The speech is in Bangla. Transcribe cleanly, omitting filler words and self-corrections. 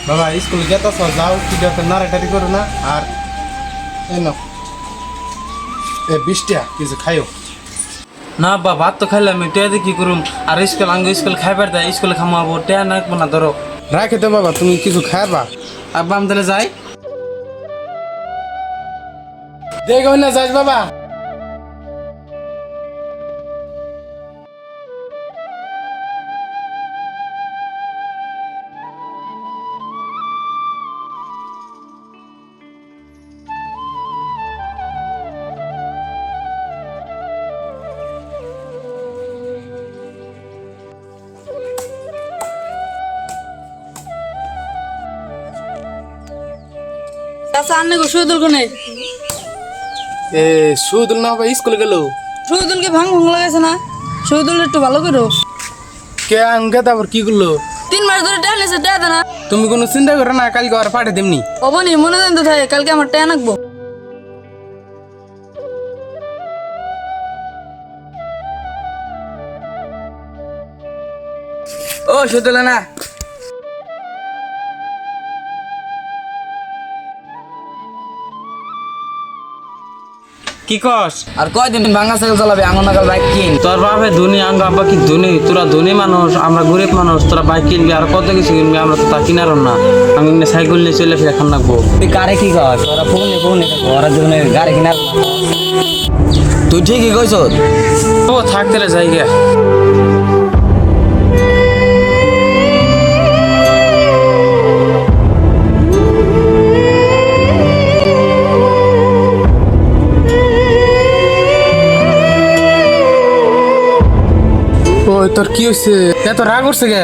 বাবা স্কুল গেতেছ যাও কি নাড়াটারি করো না আর এ 20 টাকা কিছু খাইও না বা ভাত তো খাইলাম টিয়া দিয়ে কি করুম আর স্কুল আঙ্গ স্কুল খাইবার দেয় স্কুলে খামাবো টিয়া নাকবো না ধরো রাখে তো বাবা তুমি কিছু খাইবা আব্বা আমি তাহলে যাই দেখো না যাস বাবা চাচা আন্নে গো শহীদুল কোনে এ সুদুল না বাবা স্কুলে গেল শহীদুলকে ভাঙ লাগাইছে না শহীদুল একটু ভালো করো কে আঙ্গে তারপর কি করলো 3 মাস ধরে টাইম লেছে টাকা দেনা তুমি কোনো চিন্তা করো না কালকে আর পাঠিয়ে দেমনি অবনি মনে দেন তো থাকে কালকে আমার টাকা নাকবো ও শুধুলে না কি কস আর কয়দিন ভাঙা সাইকেল চালাবে আঙুল নাগাল বাইক কিন তোর বাপে ধনী আঙ্গ আব্বা কি ধনী তোরা ধনী মানুষ আমরা গরিব মানুষ তোরা বাইক কিনবি আর কত কিছু কিনবি আমরা তো তা কিনার না আমি সাইকেল নিয়ে চলে ফিরে এখন রাখবো তুই কারে কি কস ওরা ফোনে ওরা জীবনে গাড়ি কিনার তুই ঠিকই কইছ ও থাকতে যাই গে ওই তোর কি হয়েছে এত রাগ করছে গে